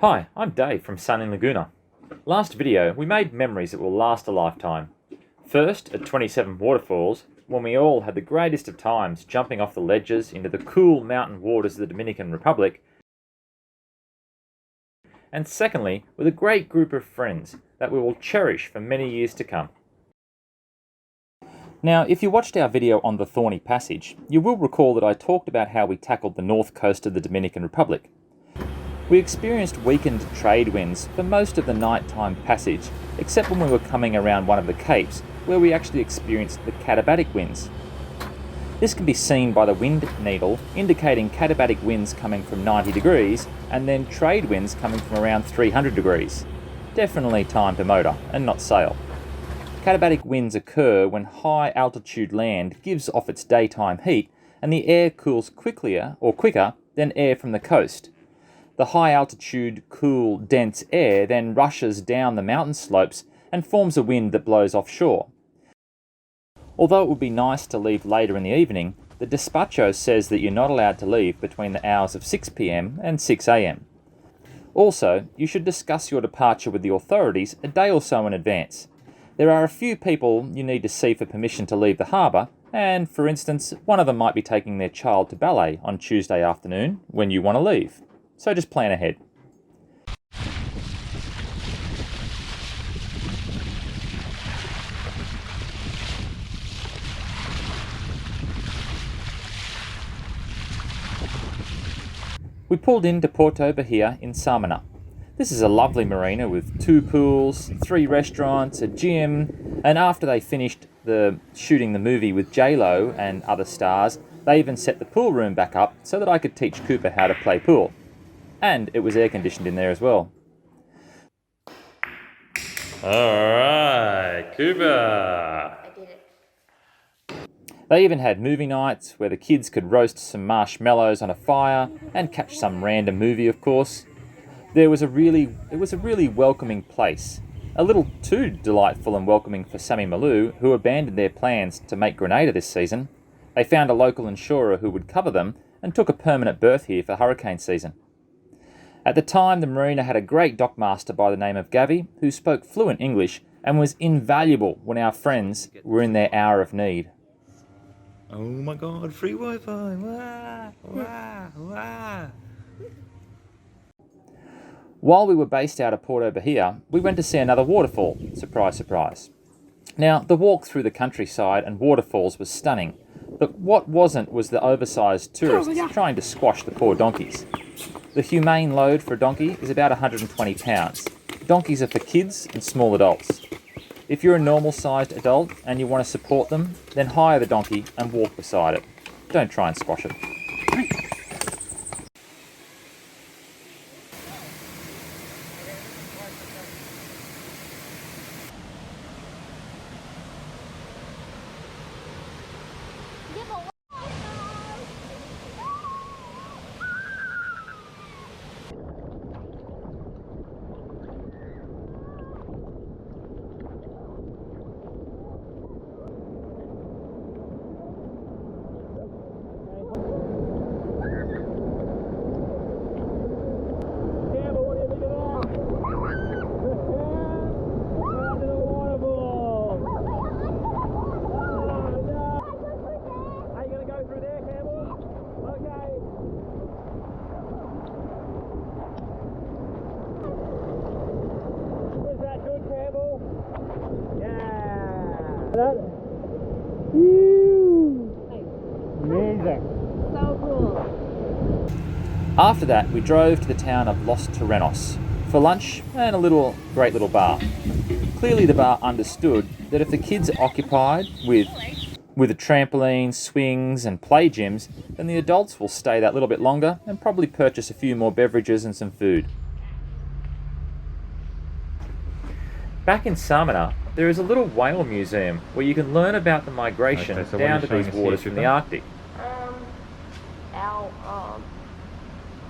Hi, I'm Dave from sunny Laguna. Last video, we made memories that will last a lifetime. First, at 27 Waterfalls, when we all had the greatest of times jumping off the ledges into the cool mountain waters of the Dominican Republic. And secondly, with a great group of friends that we will cherish for many years to come. Now, if you watched our video on the Thorny Passage, you will recall that I talked about how we tackled the north coast of the Dominican Republic. We experienced weakened trade winds for most of the nighttime passage, except when we were coming around one of the capes, where we actually experienced the Catabotic Winds. This can be seen by the wind needle, indicating Catabotic winds coming from 90 degrees, and then trade winds coming from around 300 degrees. Definitely time to motor, and not sail. Catabotic winds occur when high altitude land gives off its daytime heat, and the air cools quicker than air from the coast. The high altitude, cool, dense air then rushes down the mountain slopes and forms a wind that blows offshore. Although it would be nice to leave later in the evening, the despacho says that you're not allowed to leave between the hours of 6 p.m. and 6 a.m. Also, you should discuss your departure with the authorities a day or so in advance. There are a few people you need to see for permission to leave the harbour, and for instance, one of them might be taking their child to ballet on Tuesday afternoon when you want to leave. So just plan ahead. We pulled into Puerto Bahia in Samana. This is a lovely marina with 2 pools, 3 restaurants, a gym, and after they finished shooting the movie with J-Lo and other stars, they even set the pool room back up so that I could teach Cooper how to play pool. And it was air conditioned in there as well. Alright, Cooper! I did it. They even had movie nights where the kids could roast some marshmallows on a fire and catch some random movie, of course. It was a really welcoming place. A little too delightful and welcoming for Sammy Malou, who abandoned their plans to make Grenada this season. They found a local insurer who would cover them and took a permanent berth here for hurricane season. At the time, the marina had a great dockmaster by the name of Gavi, who spoke fluent English and was invaluable when our friends were in their hour of need. Oh my god, free Wi-Fi! Wah, wah, wah. While we were based out of Puerto Bahia, we went to see another waterfall. Surprise, surprise. Now, the walk through the countryside and waterfalls was stunning, but what wasn't was the oversized tourists trying to squash the poor donkeys. The humane load for a donkey is about 120 pounds. Donkeys are for kids and small adults. If you're a normal-sized adult and you want to support them, then hire the donkey and walk beside it. Don't try and squash it. Amazing. So cool. After that, we drove to the town of Las Terranas for lunch and a great little bar. Clearly the bar understood that if the kids are occupied with a trampoline, swings and play gyms, then the adults will stay that little bit longer and probably purchase a few more beverages and some food. Back in Samana, there is a little whale museum where you can learn about the migration down to these waters from the Arctic.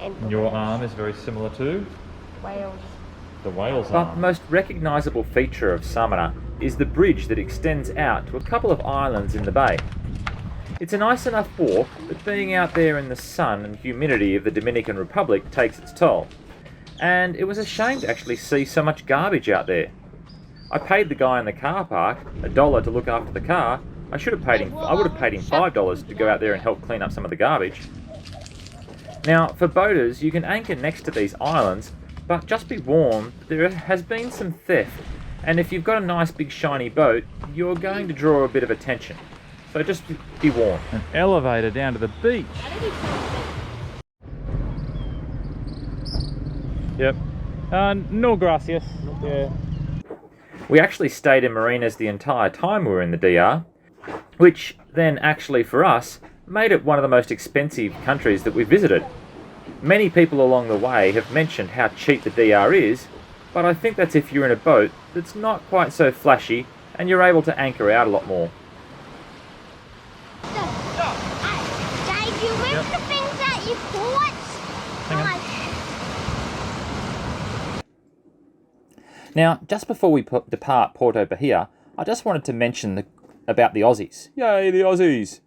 And Your arm is very similar to whales. the whale's But the arm. most recognisable feature of Samana is the bridge that extends out to a couple of islands in the bay. It's a nice enough walk, but being out there in the sun and humidity of the Dominican Republic takes its toll. and it was a shame to actually see so much garbage out there. I paid the guy in the car park $1 to look after the car. I would have paid him $5 to go out there and help clean up some of the garbage. Now, for boaters, you can anchor next to these islands, but just be warned, there has been some theft, and if you've got a nice big shiny boat, you're going to draw a bit of attention. So just be warned. An elevator down to the beach. Yep. No gracias. Yeah. We actually stayed in marinas the entire time we were in the DR, which then actually for us made it one of the most expensive countries that we visited. Many people along the way have mentioned how cheap the DR is, but I think that's if you're in a boat that's not quite so flashy and you're able to anchor out a lot more. Dad, you remember the things that you bought? Now, just before we depart Puerto Bahia, I just wanted to mention about the Aussies. Yay, the Aussies!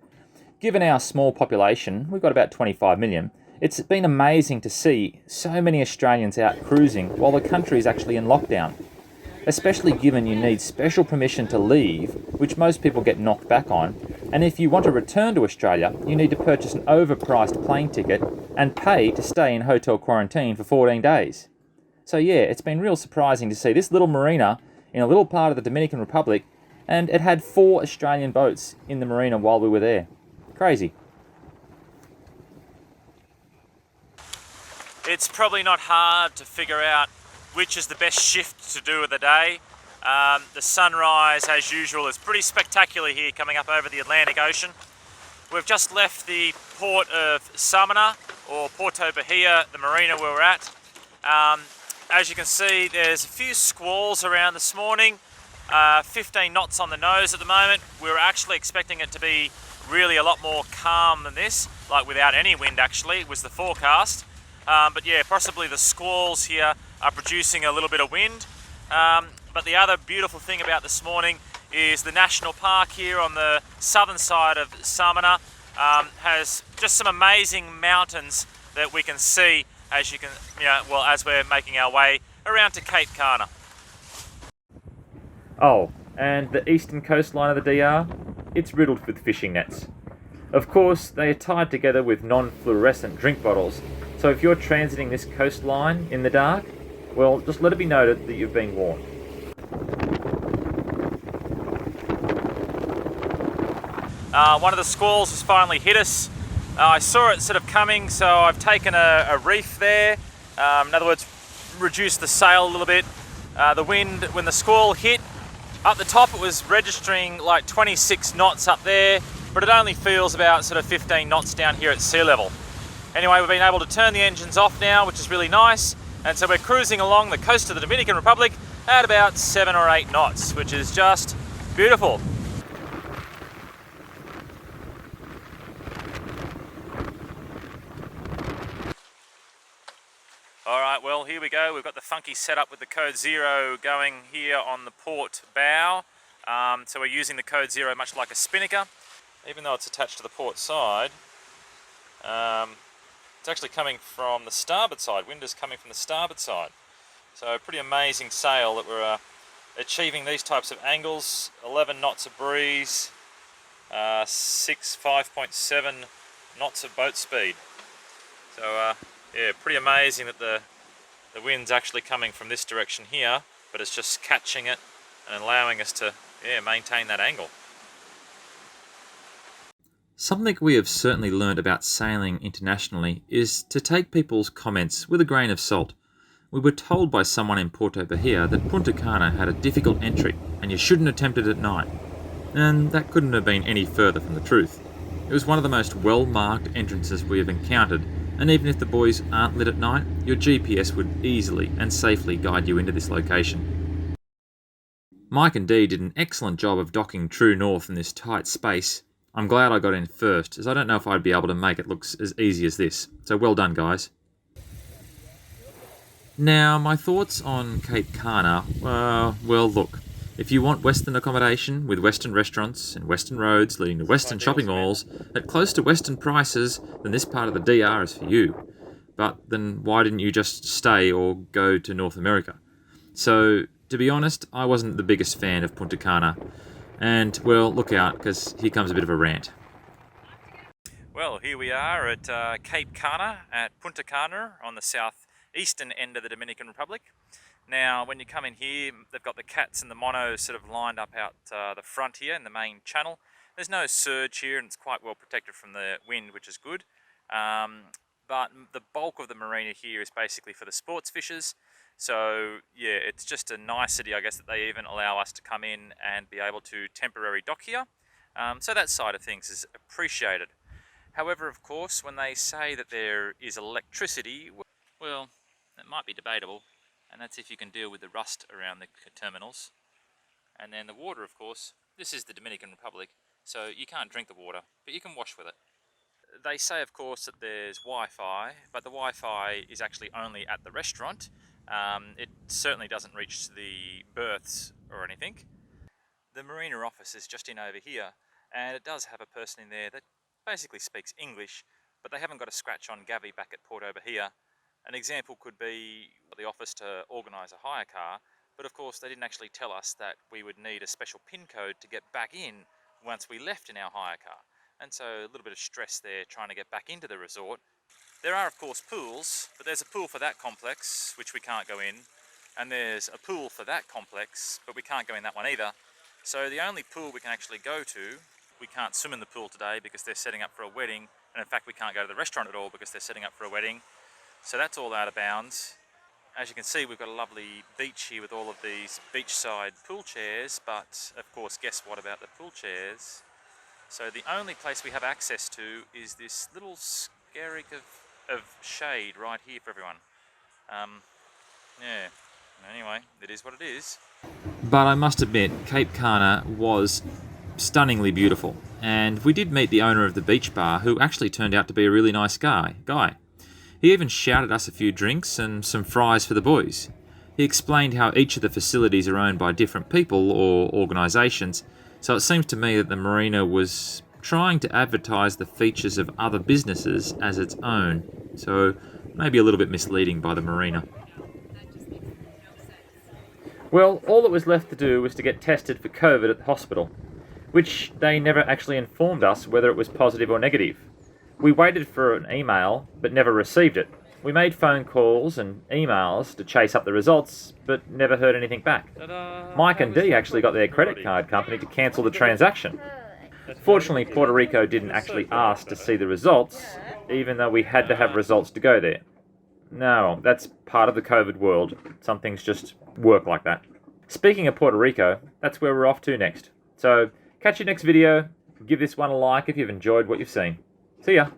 Given our small population, we've got about 25 million, it's been amazing to see so many Australians out cruising while the country is actually in lockdown. Especially given you need special permission to leave, which most people get knocked back on, and if you want to return to Australia, you need to purchase an overpriced plane ticket and pay to stay in hotel quarantine for 14 days. So yeah, it's been real surprising to see this little marina in a little part of the Dominican Republic, and it had 4 Australian boats in the marina while we were there. Crazy. It's probably not hard to figure out which is the best shift to do of the day. The sunrise, as usual, is pretty spectacular here coming up over the Atlantic Ocean. We've just left the port of Samana, or Puerto Bahia, the marina where we're at. As you can see, there's a few squalls around this morning, 15 knots on the nose at the moment. We were actually expecting it to be really a lot more calm than this, like without any wind actually, was the forecast. But yeah, possibly the squalls here are producing a little bit of wind. But the other beautiful thing about this morning is the national park here on the southern side of Samana has just some amazing mountains that we can see as as we're making our way around to Cape Cana. Oh, and the eastern coastline of the DR, it's riddled with fishing nets. Of course, they are tied together with non-fluorescent drink bottles, so if you're transiting this coastline in the dark, well, just let it be noted that you've been warned. One of the squalls has finally hit us. I saw it sort of coming, so I've taken a reef there. In other words, reduced the sail a little bit. The wind, when the squall hit, up the top it was registering like 26 knots up there, but it only feels about sort of 15 knots down here at sea level. Anyway, we've been able to turn the engines off now, which is really nice, and so we're cruising along the coast of the Dominican Republic at about 7 or 8 knots, which is just beautiful. Alright, well here we go. We've got the funky setup with the code 0 going here on the port bow. So we're using the code 0 much like a spinnaker. Even though it's attached to the port side, it's actually coming from the starboard side. Wind is coming from the starboard side. So pretty amazing sail that we're achieving these types of angles. 11 knots of breeze, 5.7 knots of boat speed. So yeah, pretty amazing that the wind's actually coming from this direction here, but it's just catching it and allowing us to maintain that angle. Something we have certainly learned about sailing internationally is to take people's comments with a grain of salt. We were told by someone in Puerto Bahia that Punta Cana had a difficult entry and you shouldn't attempt it at night. And that couldn't have been any further from the truth. It was one of the most well-marked entrances we have encountered, and even if the buoys aren't lit at night, your GPS would easily and safely guide you into this location. Mike and Dee did an excellent job of docking true north in this tight space. I'm glad I got in first, as I don't know if I'd be able to make it look as easy as this. So well done, guys. Now, my thoughts on Cape Cana, well look, if you want Western accommodation with Western restaurants and Western roads leading to Western shopping malls at close to Western prices, then this part of the DR is for you. but then why didn't you just stay or go to North America? So, to be honest, I wasn't the biggest fan of Punta Cana. And, well, look out, because here comes a bit of a rant. Well, here we are at Cape Cana at Punta Cana on the southeastern end of the Dominican Republic. Now, when you come in here, they've got the cats and the monos sort of lined up out the front here in the main channel. There's no surge here and it's quite well protected from the wind, which is good. But the bulk of the marina here is basically for the sports fishers. So yeah, it's just a nicety, I guess, that they even allow us to come in and be able to temporary dock here. So that side of things is appreciated. However, of course, when they say that there is electricity, well, it might be debatable, and that's if you can deal with the rust around the terminals. And then the water, of course, this is the Dominican Republic, so you can't drink the water, but you can wash with it. They say, of course, that there's Wi-Fi, but the Wi-Fi is actually only at the restaurant. It certainly doesn't reach the berths or anything. The marina office is just in over here, and it does have a person in there that basically speaks English, but they haven't got a scratch on Gavi back at Puerto Bahia. An example could be the office to organise a hire car, but of course they didn't actually tell us that we would need a special PIN code to get back in once we left in our hire car. And so a little bit of stress there trying to get back into the resort. There are of course pools, but there's a pool for that complex, which we can't go in, and there's a pool for that complex, but we can't go in that one either. So the only pool we can actually go to, we can't swim in the pool today because they're setting up for a wedding, and in fact we can't go to the restaurant at all because they're setting up for a wedding. So that's all out of bounds. As you can see, we've got a lovely beach here with all of these beachside pool chairs, but of course, guess what about the pool chairs? So the only place we have access to is this little skerrick of shade right here for everyone. Yeah, anyway, it is what it is. But I must admit, Cape Cana was stunningly beautiful, and we did meet the owner of the beach bar, who actually turned out to be a really nice guy. He even shouted us a few drinks and some fries for the boys. He explained how each of the facilities are owned by different people or organisations, so it seems to me that the marina was trying to advertise the features of other businesses as its own, so maybe a little bit misleading by the marina. Well, all that was left to do was to get tested for COVID at the hospital, which they never actually informed us whether it was positive or negative. We waited for an email, but never received it. We made phone calls and emails to chase up the results, but never heard anything back. Mike and Dee actually got their credit card company to cancel the transaction. Fortunately, Puerto Rico didn't actually ask to see the results, even though we had to have results to go there. No, that's part of the COVID world. Some things just work like that. Speaking of Puerto Rico, that's where we're off to next. So, catch you next video. Give this one a like if you've enjoyed what you've seen. See ya.